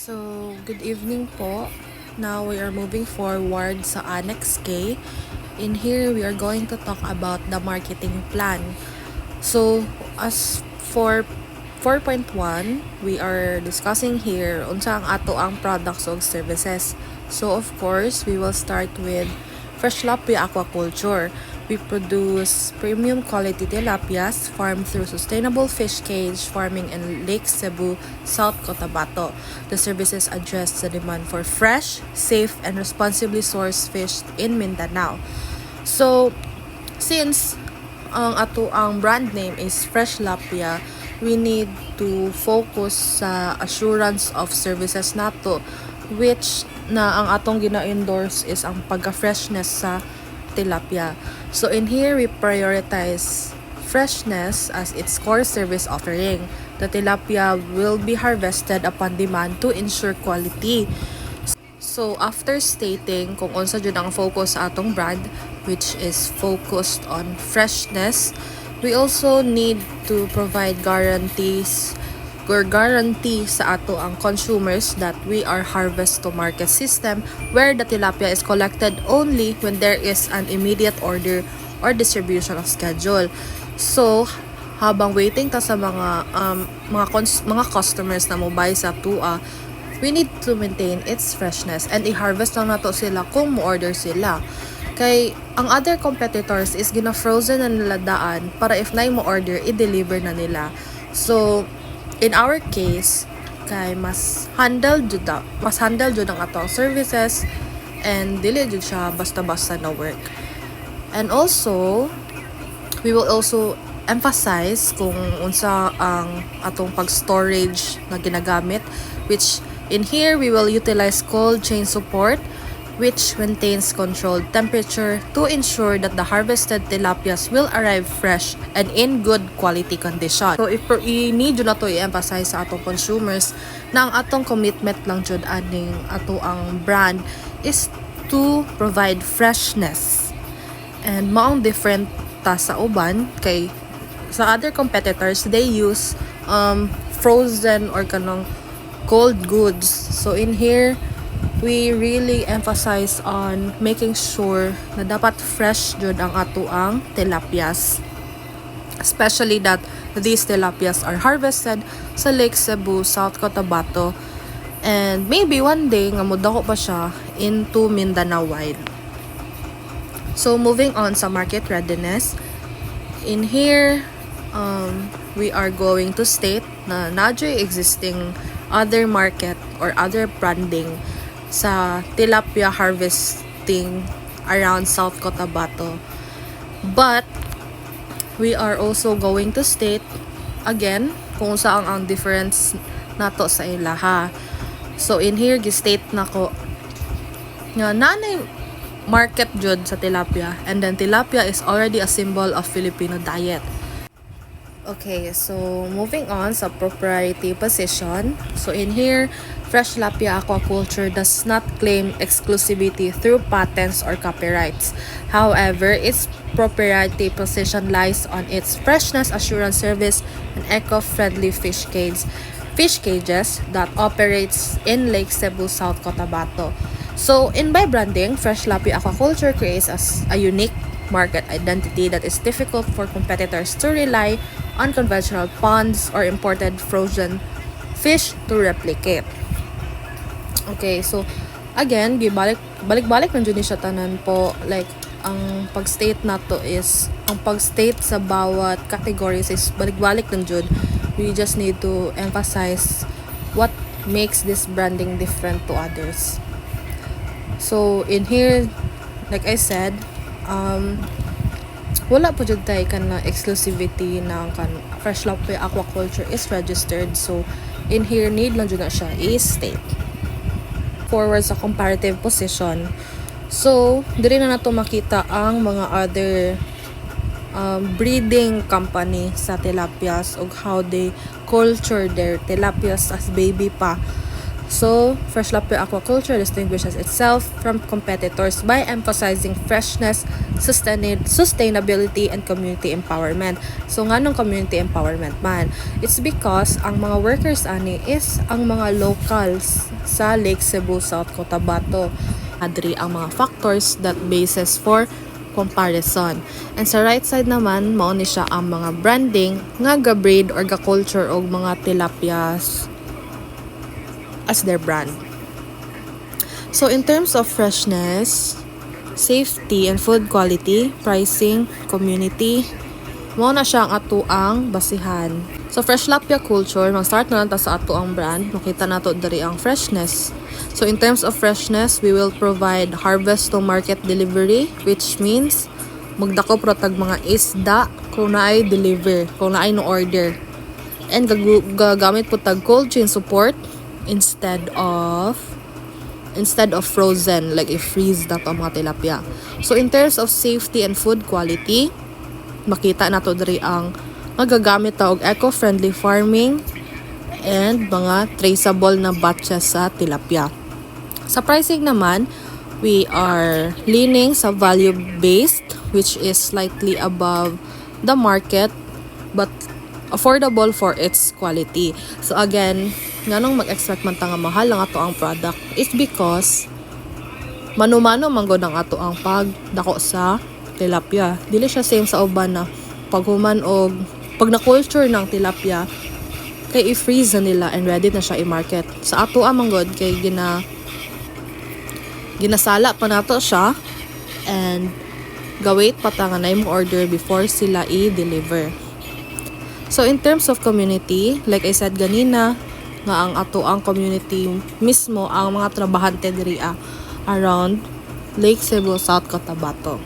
So, good evening po. Now we are moving forward sa Annex K. In here, we are going to talk about the marketing plan. So, as for 4.1, we are discussing here unsa ang ato ang products o services. So, of course, we will start with Fresh Tilapia Aquaculture. We produce premium quality tilapias farmed through sustainable fish cage farming in Lake Cebu, South Cotabato. The services address the demand for fresh, safe, and responsibly sourced fish in Mindanao. So, since ang brand name is Fresh Tilapia, we need to focus sa assurance of services nato, which na ang atong gina-endorse is ang pagka-freshness sa tilapia. So in here, we prioritize freshness as its core service offering. The tilapia will be harvested upon demand to ensure quality. So after stating kung unsa jud ang focus sa atong brand, which is focused on freshness, we also need to provide guarantees or guarantee sa ato ang consumers that we are harvest to market system where the tilapia is collected only when there is an immediate order or distribution of schedule. So habang waiting ta sa mga customers na mo buy sa tua, we need to maintain its freshness and i-harvest lang nato sila kung mo-order sila. Kay ang other competitors is gina-frozen na nila daan para if na mo order, i-deliver na nila. So in our case, kay mas handle jud ang atong services and dili jud siya basta-basta na work. And also, we will also emphasize kung unsa ang atong pag-storage na ginagamit, which in here we will utilize cold chain support which maintains controlled temperature to ensure that the harvested tilapias will arrive fresh and in good quality condition. So if i-need na to i-emphasize sa atong consumers na ang atong commitment lang jud aning ato ang brand is to provide freshness. And maong different ta sa uban kay sa other competitors, they use frozen or kanong cold goods. So in here, we really emphasize on making sure na dapat fresh jud ang ato ang tilapias. Especially that these tilapias are harvested sa Lake Cebu, South Cotabato. And maybe one day nga modako pa siya into Mindanao wide. So moving on sa market readiness. In here, we are going to state na nadyo'y existing other market or other branding sa tilapia harvesting around South Cotabato. But we are also going to state again kung saan ang difference nato sa ilaha. So in here gi-state nako nga nanay market jud sa tilapia, and then tilapia is already a symbol of Filipino diet. Okay, so moving on sa proprietary position. So in here, Fresh Tilapia Aquaculture does not claim exclusivity through patents or copyrights. However, its proprietary position lies on its freshness assurance service and eco-friendly fish cages that operates in Lake Cebu, South Cotabato. So in by branding, Fresh Tilapia Aquaculture creates a unique market identity that is difficult for competitors to rely on conventional ponds or imported frozen fish to replicate. Okay, so again, balik-balik ng dyan siya tanan po. Like, ang pag-state nato is, ang pag-state sa bawat categories is balik-balik ng dyan. We just need to emphasize what makes this branding different to others. So, in here, like I said, wala po dyan tayo kan na exclusivity na kan Fresh Tilapia Aquaculture is registered. So, in here, need lang dyan na siya i-state. Forward sa comparative position. So, diri na nato makita ang mga other breeding company sa tilapias o how they culture their tilapias as baby pa. So, Fresh Lapia Aquaculture distinguishes itself from competitors by emphasizing freshness, sustainability, and community empowerment. So, nga nung community empowerment man? It's because ang mga workers ani is ang mga locals sa Lake Cebu, South Cotabato. Adri ang mga factors that basis for comparison. And sa right side naman, mao ni siya ang mga branding nga ga-breed or ga-culture og mga tilapias as their brand. So in terms of freshness, safety and food quality, pricing, community, mo na siya ang atuang basihan. So fresh lapia culture, mag-start na lang ta sa atuang brand. Makita nato diri ang freshness. So in terms of freshness, we will provide harvest to market delivery, which means magdako pro tag mga isda kung naay deliver, kung naay no order. And gagamit po tag cold chain support instead of frozen, like i-freeze na to ang mga tilapia. So in terms of safety and food quality, makita na to diri ang magagamit ta og eco-friendly farming and mga traceable na batches sa tilapia. Sa pricing naman, we are leaning sa value-based, which is slightly above the market but affordable for its quality. So again, nganong mag-expect man ta nga mahal ang ato ang product is because mano-mano man gud ang ato ang pagdako sa tilapia. Dili siya same sa uban na paghuman og pag na-culture ng tilapia kay i-freeze na nila and ready na siya i-market. Sa ato man gud kay ginasala pa nato siya and gawait pa ta nga na mo order before sila i-deliver. So in terms of community, like I said ganina, nga ang ato ang community mismo ang mga trabahante diri around Lake Cebu, South Cotabato.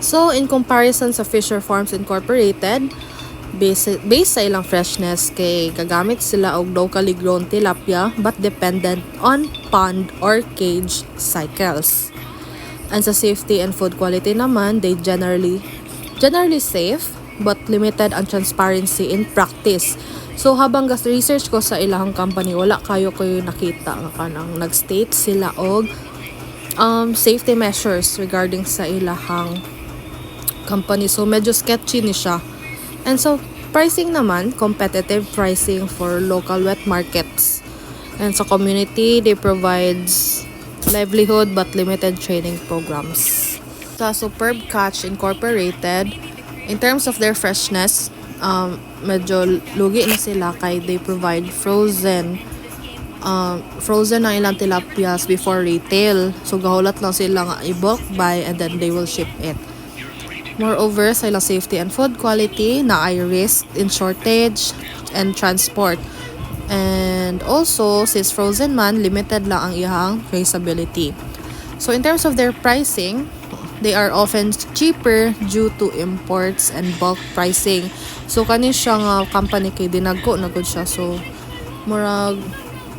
So in comparison sa Fisher Farms Incorporated, based sa ilang freshness kay gagamit sila og locally grown tilapia but dependent on pond or cage cycles. And sa safety and food quality naman, they generally safe but limited ang transparency in practice. So habang research ko sa ilang company, wala kayo nakita nga kanang nag-state sila og safety measures regarding sa ilang company. So medyo sketchy ni siya. And so pricing naman, competitive pricing for local wet markets. And sa community, they provides livelihood but limited training programs. Sa Superb Catch Incorporated, in terms of their freshness, medyo lugi na sila kay they provide frozen ang ilang tilapias before retail. So gahulat lang sila nga i-bulk buy and then they will ship it. Moreover, sa ilang safety and food quality, na ay risk in shortage and transport. And also, since frozen man, limited lang ang iyang traceability. So in terms of their pricing, they are often cheaper due to imports and bulk pricing. So kani siya nga company kay dinagko na gud siya. So murag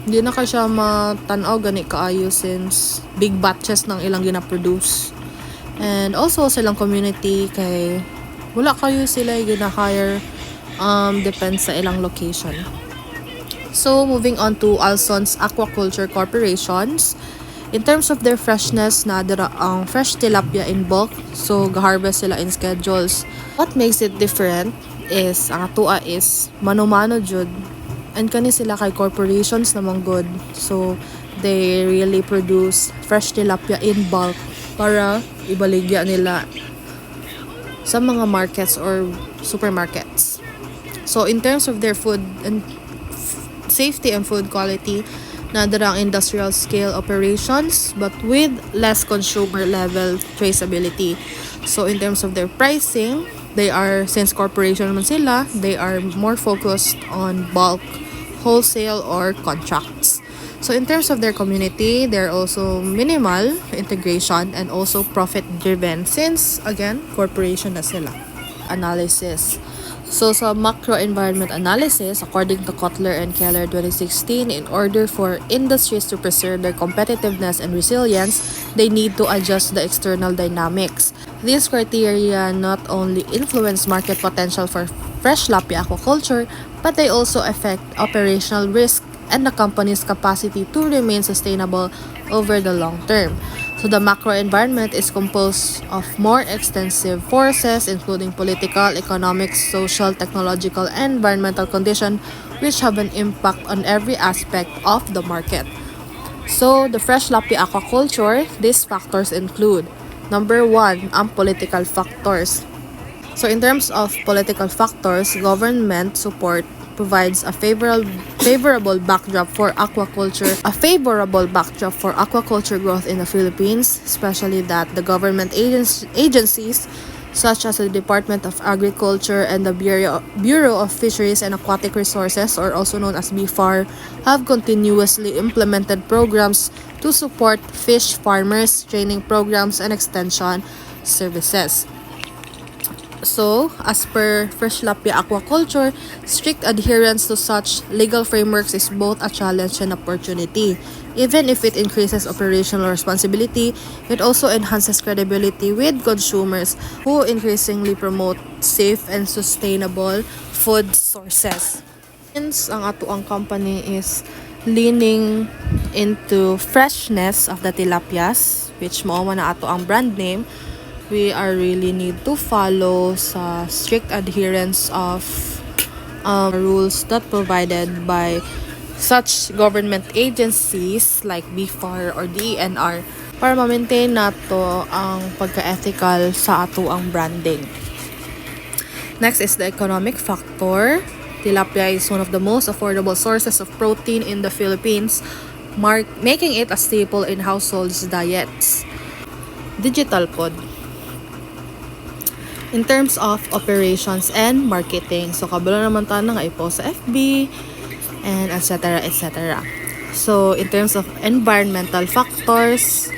di na ka siya matanaw gani kaayo since big batches ng ilang gina-produce. And also silang community kay wala kayo sila gina-hire depends sa ilang location. So moving on to Alson's Aquaculture Corporations. In terms of their freshness, nadara ang fresh tilapia in bulk. So, ga-harvest sila in schedules. What makes it different is, ang atua is, mano-mano jud. And kani sila kay corporations namang good. So, they really produce fresh tilapia in bulk para ibaligya nila sa mga markets or supermarkets. So, in terms of their food and safety and food quality, nadara ang industrial scale operations but with less consumer level traceability. So in terms of their pricing, they are, since corporation man sila, they are more focused on bulk, wholesale or contracts. So in terms of their community, they're also minimal integration and also profit driven since again corporation na sila. Analysis. So sa macro environment analysis, according to Kotler and Keller 2016, in order for industries to preserve their competitiveness and resilience, they need to adjust the external dynamics. These criteria not only influence market potential for fresh lapia aquaculture, but they also affect operational risk and the company's capacity to remain sustainable over the long term. So the macro environment is composed of more extensive forces including political, economic, social, technological, and environmental conditions which have an impact on every aspect of the market. So the fresh lapi aquaculture, these factors include number one, ang political factors. So in terms of political factors, government support provides favorable backdrop for aquaculture growth in the Philippines, especially that the government agencies such as the Department of Agriculture and the Bureau of Fisheries and Aquatic Resources, or also known as BFAR, have continuously implemented programs to support fish farmers, training programs, and extension services. So, as per Fresh Lapia Aquaculture, strict adherence to such legal frameworks is both a challenge and opportunity. Even if it increases operational responsibility, it also enhances credibility with consumers who increasingly promote safe and sustainable food sources. Since ang atuang company is leaning into freshness of the tilapias, which mao man na ato ang brand name, we are really need to follow sa strict adherence of rules that provided by such government agencies like BFAR or DENR para ma-maintain nato ang pagka-ethical sa ato ang branding. Next is the economic factor. Tilapia is one of the most affordable sources of protein in the Philippines, making it a staple in households' diets. Digital pod. In terms of operations and marketing, so kabalo naman tayo nga i-post sa FB and etc. etc. So in terms of environmental factors,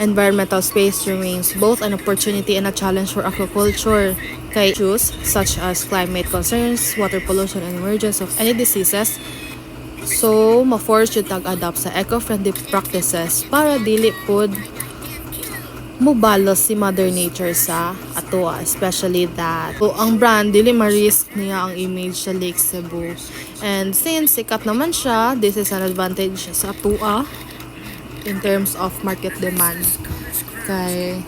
environmental space remains both an opportunity and a challenge for aquaculture. Kay issues such as climate concerns, water pollution, and emergence of any diseases, so ma-force yung tag-adapt sa eco-friendly practices para dili pod mubalos si Mother Nature sa atoa, especially that so, ang brand dili ma-risk niya ang image sa Lake Cebu, and since sikat naman siya, this is an advantage sa atoa in terms of market demand kay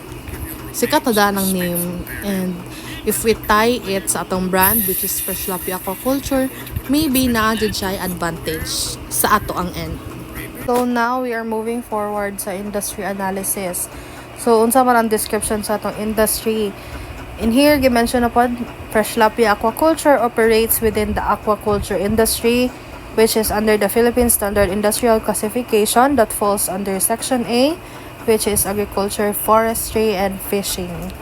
sikat na daan ang name, and if we tie it sa atong brand which is Fresh Lapi Aquaculture, maybe naadid siya advantage sa ato ang end. So now we are moving forward sa industry analysis. So, unsa man ang description sa atong industry. In here, gi-mention na pod, Fresh Lapi Aquaculture operates within the aquaculture industry, which is under the Philippine Standard Industrial Classification that falls under Section A, which is agriculture, forestry, and fishing.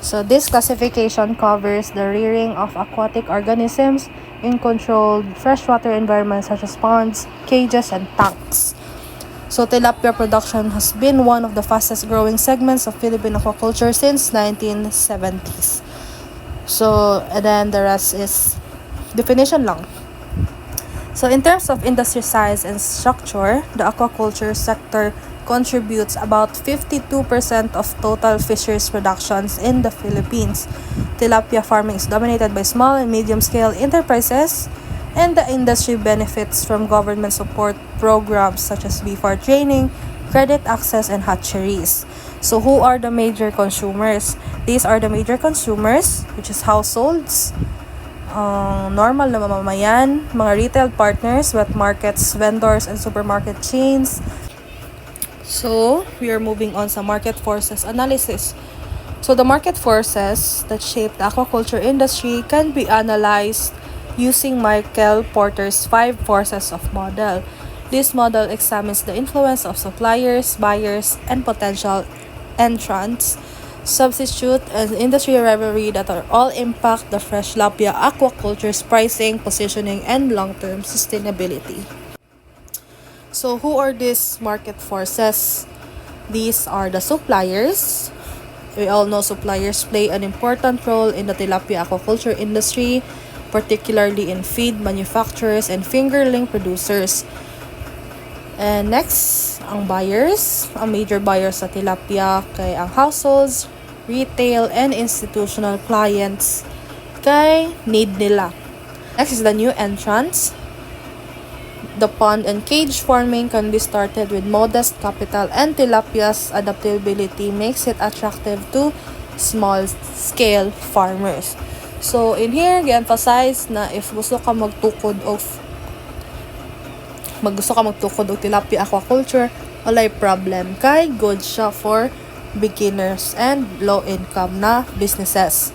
So, this classification covers the rearing of aquatic organisms in controlled freshwater environments such as ponds, cages, and tanks. So, tilapia production has been one of the fastest growing segments of Philippine aquaculture since 1970s. So, and then the rest is definition lang. So, in terms of industry size and structure, the aquaculture sector contributes about 52% of total fisheries productions in the Philippines. Tilapia farming is dominated by small and medium-scale enterprises, and the industry benefits from government support programs such as BFAR training, credit access, and hatcheries. So who are the major consumers? These are the major consumers, which is households, normal na mamamayan, mga retail partners, wet markets, vendors, and supermarket chains. So we are moving on sa market forces analysis. So the market forces that shape the aquaculture industry can be analyzed using Michael Porter's 5 forces of model. This model examines the influence of suppliers, buyers, and potential entrants, substitute, and industry rivalry that are all impact the Fresh Lapia aquaculture's pricing, positioning, and long-term sustainability. So who are these market forces? These are the suppliers. We all know suppliers play an important role in the tilapia aquaculture industry, particularly in feed manufacturers and fingerling producers. And next, ang buyers. Ang major buyers sa tilapia kay ang households, retail, and institutional clients kay need nila. Next is the new entrants. The pond and cage farming can be started with modest capital, and tilapia's adaptability makes it attractive to small-scale farmers. So, in here, gi-emphasize na if gusto ka magtukod og tilapia aquaculture, walay problem kay good siya for beginners and low-income na businesses.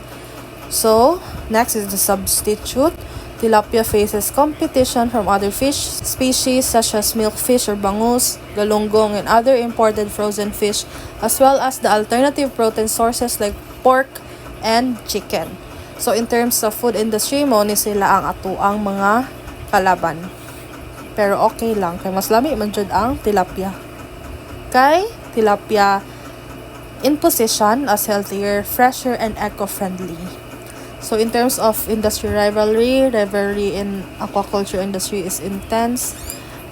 So, next is the substitute. Tilapia faces competition from other fish species such as milkfish or bangus, galunggong, and other imported frozen fish, as well as the alternative protein sources like pork and chicken. So, in terms of food industry, mo ni sila ang atuang mga kalaban. Pero okay lang, kay mas lami man jud ang tilapia. Kay tilapia in position as healthier, fresher, and eco-friendly. So in terms of industry rivalry in aquaculture industry is intense.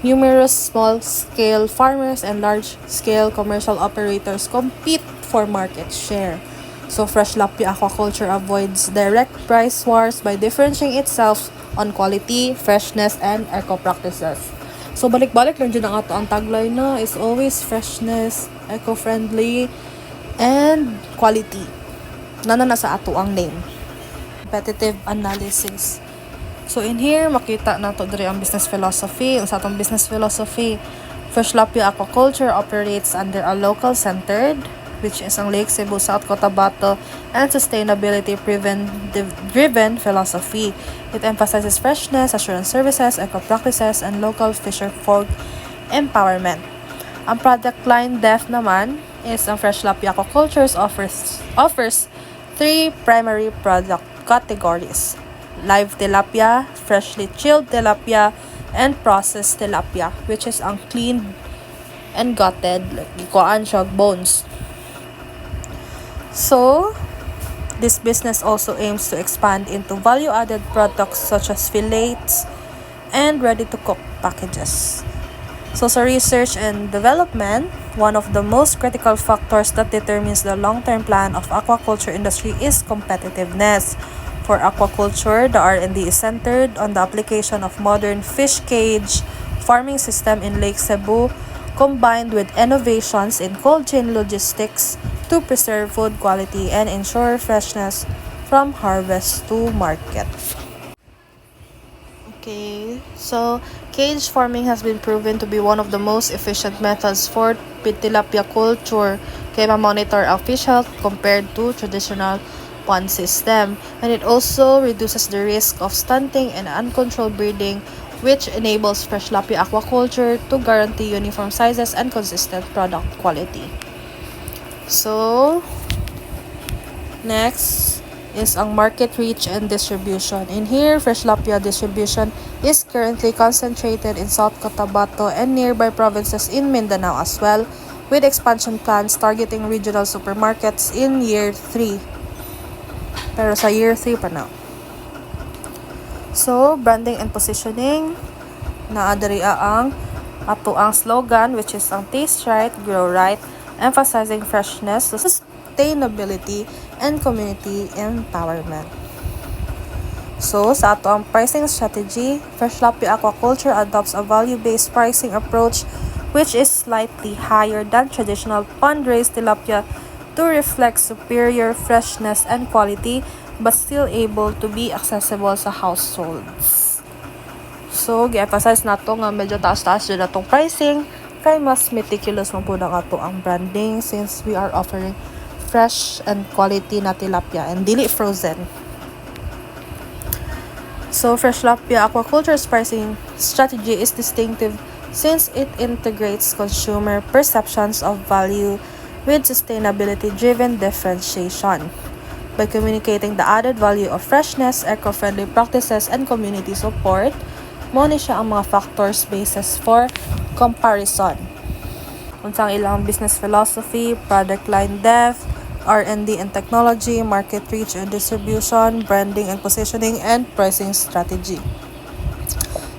Numerous small-scale farmers and large-scale commercial operators compete for market share. So fresh tilapia aquaculture avoids direct price wars by differentiating itself on quality, freshness, and eco practices. So balik-balik lang dyan ang ato ang tagline na is always freshness, eco-friendly, and quality. Nana na sa ato ang name. Competitive analysis. So in here, makita na to diri ang business philosophy. Ang sa atong business philosophy, Fresh Tilapia Aquaculture operates under a local-centered, which is ang Lake Cebu, South Cotabato, and sustainability-driven philosophy. It emphasizes freshness, assurance services, eco-practices, and local fisher-folk empowerment. Ang product line depth naman is ang Fresh Tilapia Aquaculture offers three primary product categories: live tilapia, freshly chilled tilapia, and processed tilapia, which is ang cleaned and gutted, like ikuan siya bones. So, this business also aims to expand into value-added products such as fillets and ready-to-cook packages. So, sa research and development, one of the most critical factors that determines the long-term plan of aquaculture industry is competitiveness. For aquaculture, the R&D is centered on the application of modern fish cage farming system in Lake Cebu, combined with innovations in cold chain logistics to preserve food quality and ensure freshness from harvest to market. Okay, so cage farming has been proven to be one of the most efficient methods for tilapia culture kaya ma-monitor ang fish health compared to traditional pond system, and it also reduces the risk of stunting and uncontrolled breeding, which enables fresh tilapia aquaculture to guarantee uniform sizes and consistent product quality. So, next is ang market reach and distribution. In here, fresh tilapia distribution is currently concentrated in South Cotabato and nearby provinces in Mindanao as well, with expansion plans targeting regional supermarkets in year 3. Pero sa year 3 pa na. So, branding and positioning, naadariya ang ato ang slogan, which is ang taste right, grow right, emphasizing freshness, sustainability, and community empowerment. So, sa ato ang pricing strategy, Fresh Tilapia Aquaculture adopts a value-based pricing approach which is slightly higher than traditional pond-raised tilapia to reflect superior freshness and quality, but still able to be accessible sa households. So, gi-emphasize nato nga medyo taas-taas dyan natong pricing, kay mas meticulous man po na ato ang branding since we are offering fresh and quality na tilapia and dili frozen. So, Fresh Tilapia Aquaculture's pricing strategy is distinctive since it integrates consumer perceptions of value with sustainability-driven differentiation. By communicating the added value of freshness, eco-friendly practices, and community support, mo ni siya ang mga factors basis for comparison. Unsang ilang business philosophy, product line depth, R&D and technology, market reach and distribution, branding and positioning, and pricing strategy.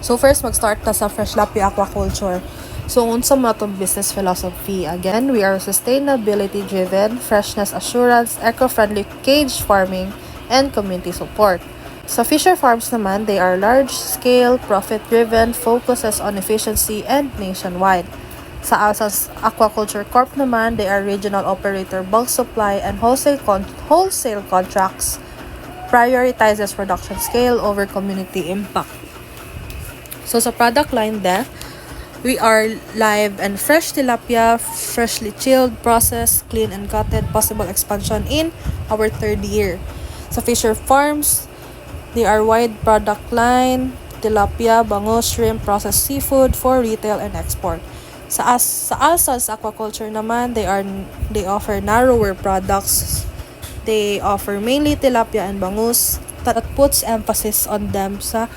So first, mag-start ta sa Fresh Tilapia Aquaculture. So, unsa mo itong business philosophy? Again, we are sustainability-driven, freshness assurance, eco-friendly cage farming, and community support. Sa fisher farms naman, they are large-scale, profit-driven, focuses on efficiency and nationwide. Sa Alsace Aquaculture Corp naman, they are regional operator, bulk supply, and wholesale contracts, prioritizes production scale over community impact. So sa product line we are live and fresh tilapia, freshly chilled, processed, clean and gutted, possible expansion in our third year. Sa fisher farms, they are wide product line, tilapia, bangus, shrimp, processed seafood for retail and export. Sa Alsace Aquaculture naman, they offer narrower products. They offer mainly tilapia and bangus that puts emphasis on them sa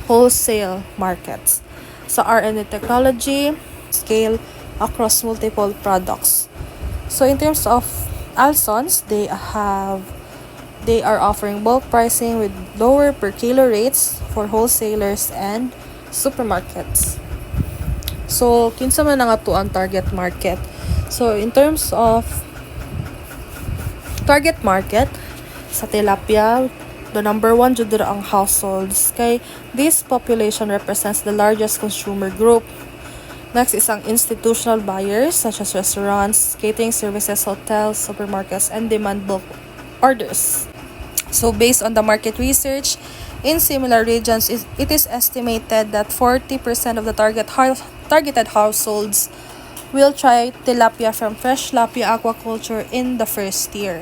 wholesale markets. Sa R&D technology, scale across multiple products. So in terms of Alsons, they are offering bulk pricing with lower per kilo rates for wholesalers and supermarkets. So kinsa man nga to ang target market. So in terms of target market, sa tilapia, the number one jud dira ang households kay this population represents the largest consumer group. Next is ang institutional buyers such as restaurants, catering services, hotels, supermarkets, and demand bulk orders. So based on the market research in similar regions, it is estimated that 40% of the targeted households will try tilapia from Fresh Tilapia Aquaculture in the first year.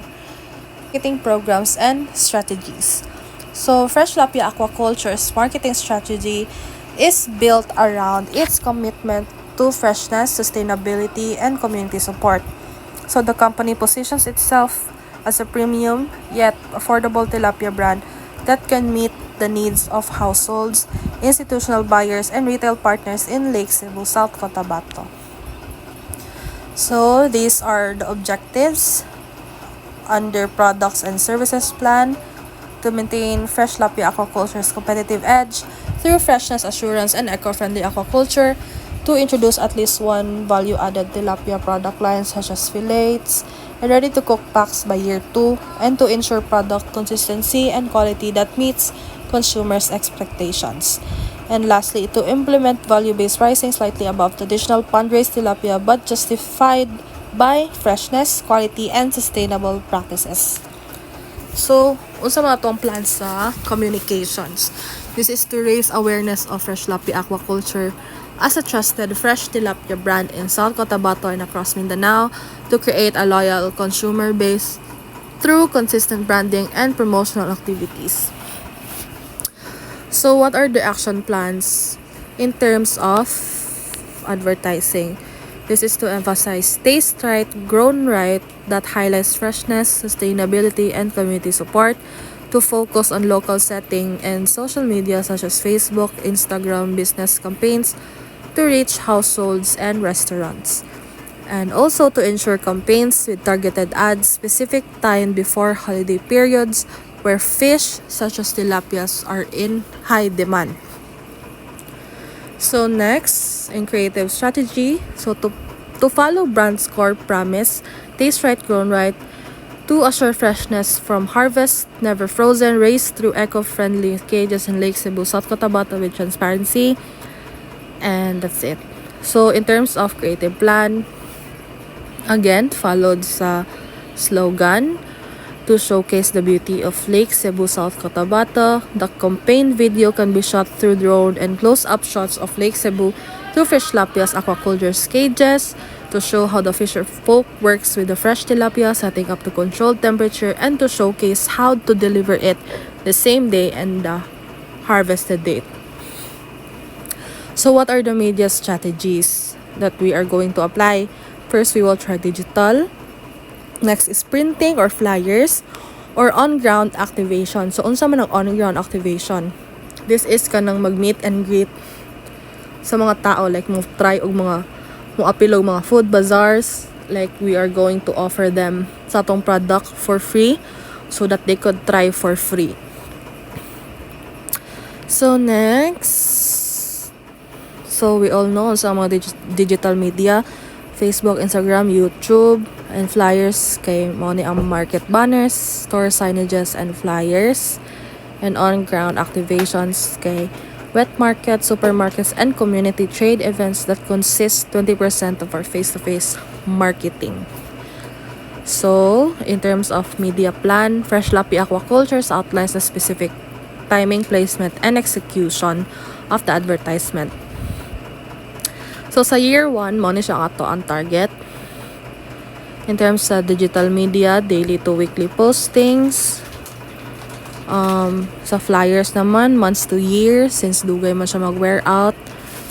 Marketing programs and strategies. So Fresh Tilapia Aquaculture's marketing strategy is built around its commitment to freshness, sustainability, and community support. So the company positions itself as a premium yet affordable tilapia brand that can meet the needs of households, institutional buyers, and retail partners in Lake Cebu, South Cotabato. So these are the objectives under products and services plan to maintain Fresh Tilapia Aquaculture's competitive edge through freshness assurance and eco-friendly aquaculture, to introduce at least one value-added tilapia product line such as fillets and ready-to-cook packs by year 2, and to ensure product consistency and quality that meets consumers' expectations. And lastly, to implement value-based pricing slightly above traditional pond-raised tilapia but justified by freshness, quality, and sustainable practices. So, unsa man atong plan sa communications? This is to raise awareness of Fresh Tilapia Aquaculture as a trusted fresh tilapia brand in South Cotabato and across Mindanao, to create a loyal consumer base through consistent branding and promotional activities. So what are the action plans in terms of advertising? This is to emphasize taste right, grown right, that highlights freshness, sustainability, and community support, to focus on local setting and social media such as Facebook, Instagram, business campaigns, to reach households and restaurants. And also to ensure campaigns with targeted ads specific time before holiday periods where fish such as tilapias are in high demand. So next, in creative strategy, so to follow brand's core promise, taste right, grown right, to assure freshness from harvest, never frozen, raised through eco-friendly cages in Lake Cebu, South Cotabato with transparency. And that's it. So in terms of creative plan, again, followed sa slogan, to showcase the beauty of Lake Cebu, South Cotabato. The campaign video can be shot through drone and close-up shots of Lake Cebu through Fresh Tilapia's aquaculture's cages, to show how the fisher folk works with the fresh tilapia, setting up the controlled temperature, and to showcase how to deliver it the same day and the harvested date. So what are the media strategies that we are going to apply? First, we will try digital. Next is printing or flyers or on-ground activation. So, unsa man ang on-ground activation? This is kanang mag-meet and greet sa mga tao, like mo try og mga mo apil og mga food bazaars, like we are going to offer them sa atong product for free so that they could try for free. So next, so we all know sa mga digital media, Facebook, Instagram, YouTube, and flyers kay mao ni ang market banners, store signages, and flyers. and on-ground activations kay wet market, supermarkets, and community trade events that consist 20% of our face-to-face marketing. So, in terms of media plan, Fresh Lapi Aquacultures outlines the specific timing, placement, and execution of the advertisement. So, sa year 1, mo ni siya ato ang target. In terms sa digital media, daily to weekly postings. Sa flyers naman, months to year, since dugay man siya mag-wear out.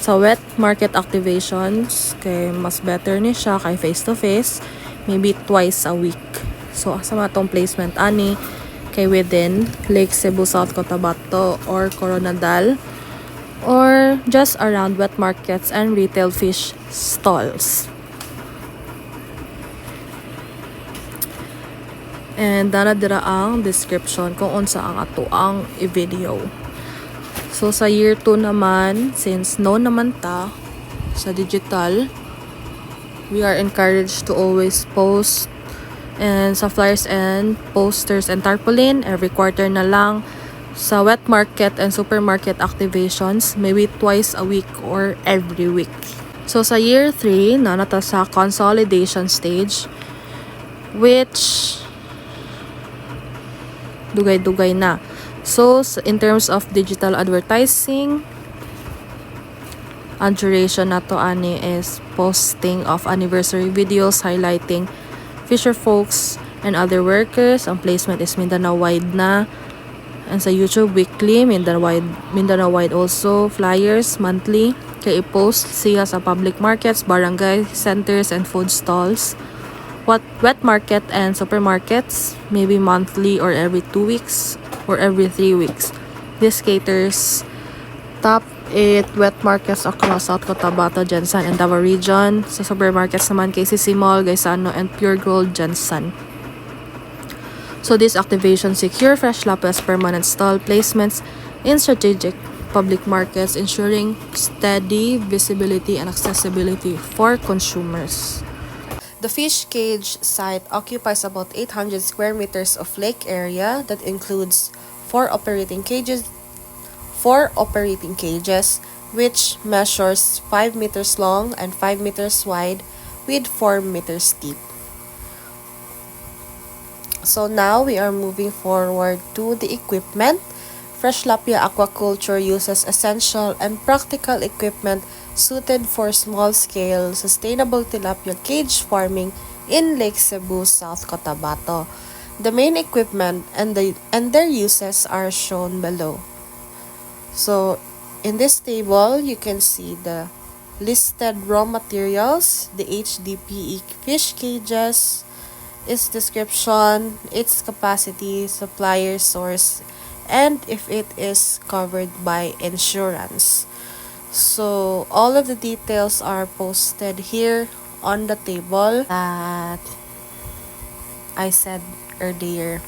Sa wet market activations, kay mas better ni siya kay face-to-face, maybe twice a week. So, sa matong placement ani, kay within Lake Cebu, South Cotabato, or Coronadal, or just around wet markets and retail fish stalls. And dira ang description kung unsa ang ato ang i-video. So sa year 2 naman, since no naman ta sa digital, we are encouraged to always post and sa flyers and posters and tarpaulin every quarter na lang. Sa wet market and supermarket activations, maybe twice a week or every week. So sa year 3, nanata sa consolidation stage, which dugay-dugay na. So, in terms of digital advertising, ang duration na to ani is posting of anniversary videos highlighting fisher folks and other workers. Ang placement is Mindanao-wide na. And sa YouTube weekly, Mindanao-wide also, flyers monthly. Kaya i-post siya sa public markets, barangay centers, and food stalls. Wet market and supermarkets, maybe monthly or every 2 weeks or every 3 weeks. This caters top 8 wet markets across South Cotabato, Jensan, and Davao region. Sa supermarkets naman, KCC Mall, Gaisano, and Pure Gold, Jensan. So these activations secure Fresh Lapi's permanent stall placements in strategic public markets, ensuring steady visibility and accessibility for consumers. The fish cage site occupies about 800 square meters of lake area that includes 4 operating cages, which measures 5 meters long and 5 meters wide with 4 meters deep. So now we are moving forward to the equipment. Fresh Lapia Aquaculture uses essential and practical equipment suited for small-scale, sustainable tilapia cage farming in Lake Cebu, South Cotabato. The main equipment and their uses are shown below. So, in this table, you can see the listed raw materials, the HDPE fish cages, its description, its capacity, supplier source, and if it is covered by insurance. So all of the details are posted here on the table that I said earlier.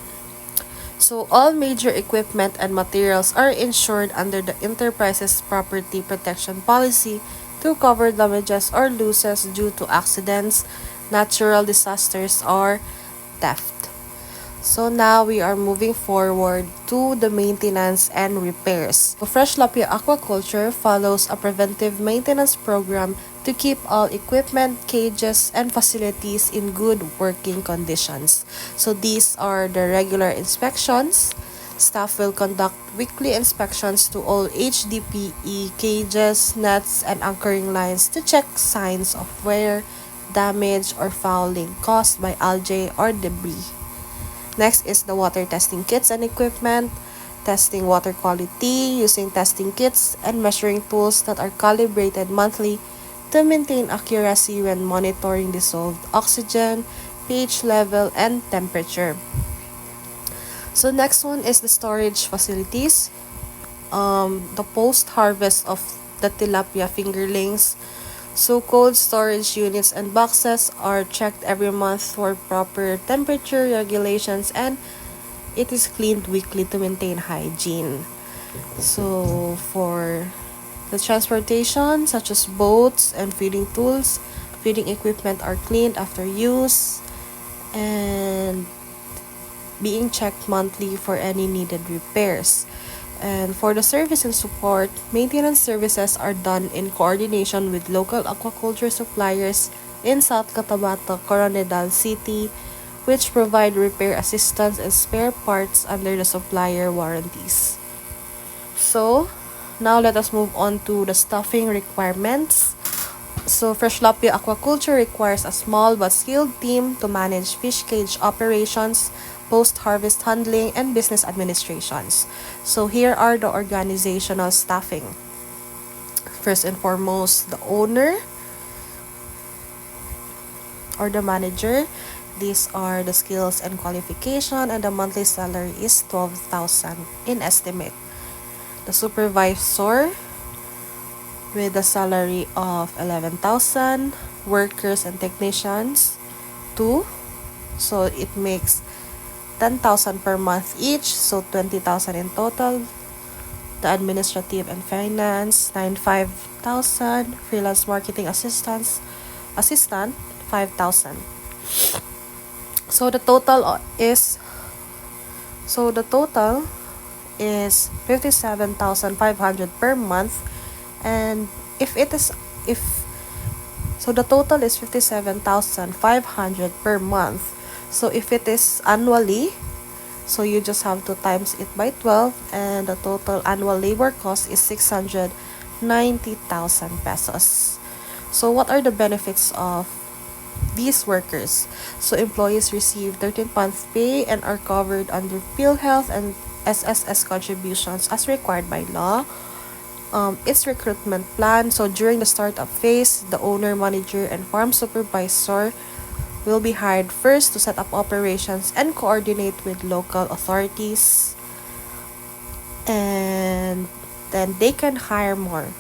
So all major equipment and materials are insured under the enterprise's property protection policy to cover damages or losses due to accidents, natural disasters, or theft. So now we are moving forward to the maintenance and repairs. So Fresh Lapia Aquaculture follows a preventive maintenance program to keep all equipment, cages, and facilities in good working conditions. So these are the regular inspections. Staff will conduct weekly inspections to all HDPE cages, nets, and anchoring lines to check signs of wear, damage, or fouling caused by algae or debris. Next is the water testing kits and equipment, testing water quality using testing kits and measuring tools that are calibrated monthly to maintain accuracy when monitoring dissolved oxygen, pH level, and temperature. So next one is the storage facilities. The post-harvest of the tilapia fingerlings. So cold storage units and boxes are checked every month for proper temperature regulations, and it is cleaned weekly to maintain hygiene. So for the transportation, such as boats and feeding tools, feeding equipment are cleaned after use, and being checked monthly for any needed repairs. And for the service and support, maintenance services are done in coordination with local aquaculture suppliers in South Cotabato, Coronadal City, which provide repair assistance and spare parts under the supplier warranties. So, now let us move on to the staffing requirements. So, Freshlapia Aquaculture requires a small but skilled team to manage fish cage operations, post-harvest handling, and business administrations. So, here are the organizational staffing. First and foremost, the owner or the manager. These are the skills and qualification, and the monthly salary is 12,000 in estimate. The supervisor with a salary of 11,000, workers and technicians 2, so it makes 10,000 per month each, so 20,000 in total. The administrative and finance 95,000, freelance marketing assistant 5,000. So the total is 57,500 per month. And if the total is 57,500 per month. So if it is annually, so you just have to times it by 12, and the total annual labor cost is 690,000 pesos. So what are the benefits of these workers? So employees receive 13-month pay and are covered under PhilHealth and SSS contributions as required by law. Its recruitment plan. So during the startup phase, the owner, manager, and farm supervisor will be hired first to set up operations and coordinate with local authorities. And then they can hire more.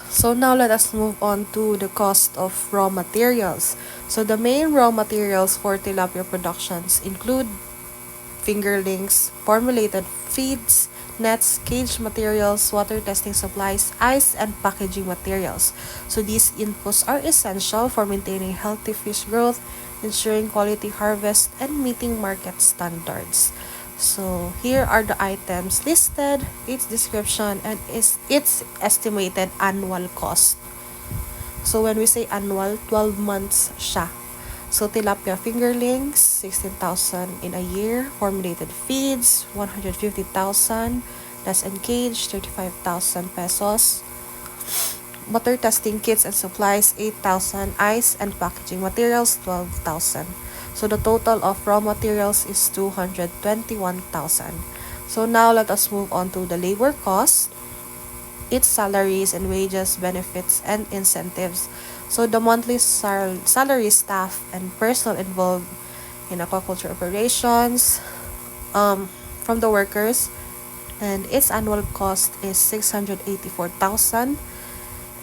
So now let us move on to the cost of raw materials. So the main raw materials for tilapia productions include fingerlings, formulated feeds, nets, cage materials, water testing supplies, ice, and packaging materials. So these inputs are essential for maintaining healthy fish growth, ensuring quality harvest, and meeting market standards. So here are the items listed, its description, and its estimated annual cost. So when we say annual, 12 months siya. So tilapia fingerlings, 16,000 in a year. Formulated feeds, 150,000. Nest and cage, 35,000 pesos. Water testing kits and supplies, 8,000. Ice and packaging materials, 12,000. So the total of raw materials is 221,000. So now let us move on to the labor cost. Its salaries and wages, benefits, and incentives. So the monthly salary, staff, and personnel involved in aquaculture operations from the workers, and its annual cost is 684,000,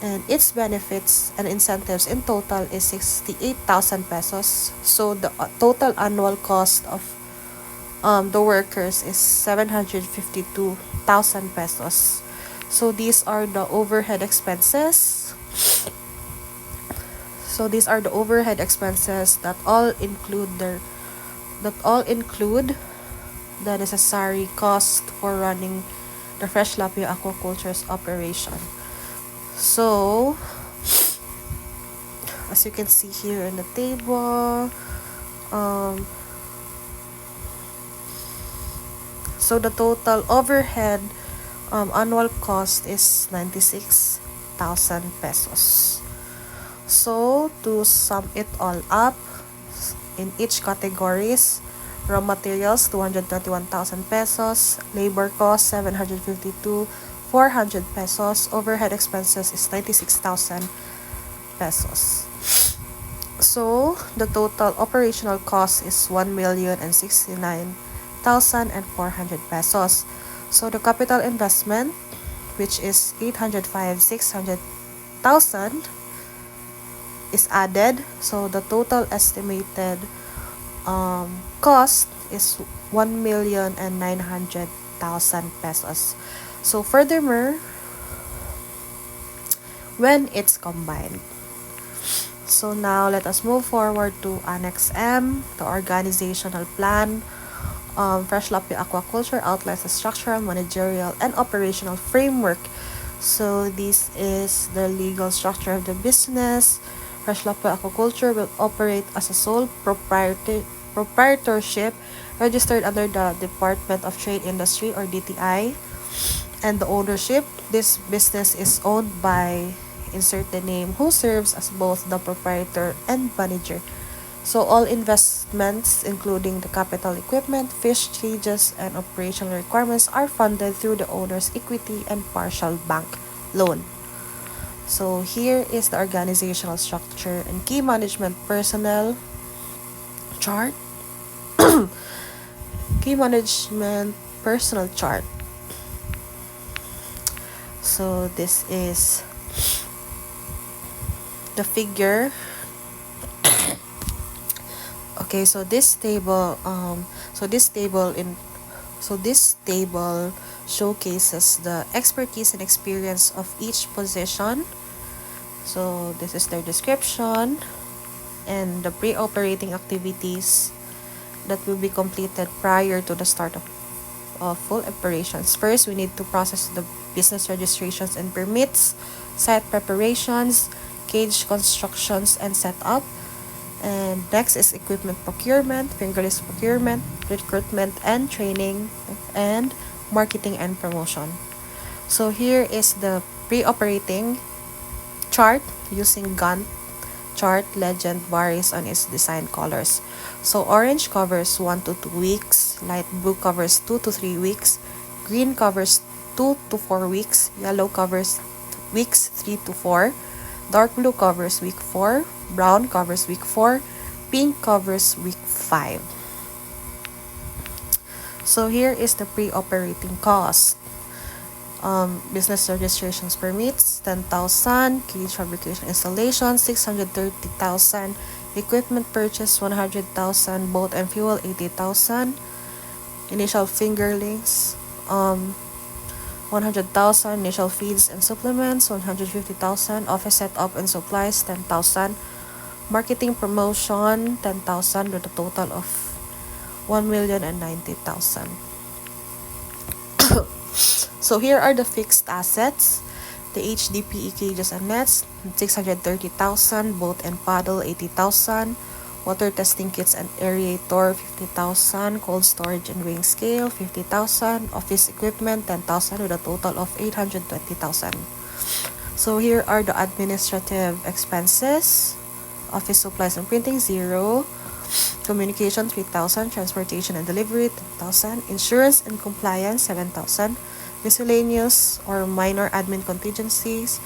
and its benefits and incentives in total is 68,000 pesos. So the total annual cost of the workers is 752,000 pesos. So these are the overhead expenses. So these are the overhead expenses that all include the necessary cost for running the Freshlapia aquaculture's operation. So as you can see here in the table, so the total overhead annual cost is 96,000 pesos. So to sum it all up, in each categories, raw materials 221,000 pesos, labor cost 752,400 pesos, overhead expenses is 96,000 pesos. So the total operational cost is 1,069,400 pesos. So the capital investment, which is 600,000 is added. So the total estimated cost is 1,900,000 pesos. So furthermore, when it's combined, So now let us move forward to Annex M, the organizational plan. Fresh Lapi Aquaculture outlines the structural, managerial, and operational framework. So this is the legal structure of the business. Fresh Lapi Aquaculture will operate as a sole proprietorship registered under the Department of Trade Industry or DTI. And the ownership, this business is owned by insert the name who serves as both the proprietor and manager. So all investments, including the capital equipment, fish cages, and operational requirements, are funded through the owner's equity and partial bank loan. So here is the organizational structure and key management personnel chart. Key management personnel chart. So this is the figure. Okay, so this table showcases the expertise and experience of each position. So this is their description and the pre-operating activities that will be completed prior to the start of full operations. First, we need to process the business registrations and permits, site preparations, cage constructions and setup. And next is equipment procurement, fingerless procurement, recruitment and training, and marketing and promotion. So here is the pre-operating chart using Gantt chart. Legend varies on its design colors. So orange covers 1 to 2 weeks, light blue covers 2 to 3 weeks, green covers 2 to 4 weeks, yellow covers weeks 3 to 4, dark blue covers week 4, brown covers week 4, pink covers week 5. So here is the pre-operating cost. Business registrations permits 10,000, cage fabrication installation 630,000, equipment purchase 100,000, boat and fuel 80,000, initial fingerlings 100,000, initial feeds and supplements 150,000, office setup and supplies 10,000, marketing promotion 10,000 with a total of 1,090,000. So here are the fixed assets. The HDPE cages and nets 630,000, boat and paddle 80,000, water testing kits and aerator 50,000, cold storage and weighing scale 50,000, office equipment 10,000 with a total of 820,000. So here are the administrative expenses. Office supplies and printing 0, communication 3,000, transportation and delivery 10,000, insurance and compliance 7,000, miscellaneous or minor admin contingencies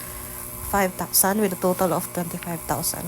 5,000 with a total of 25,000.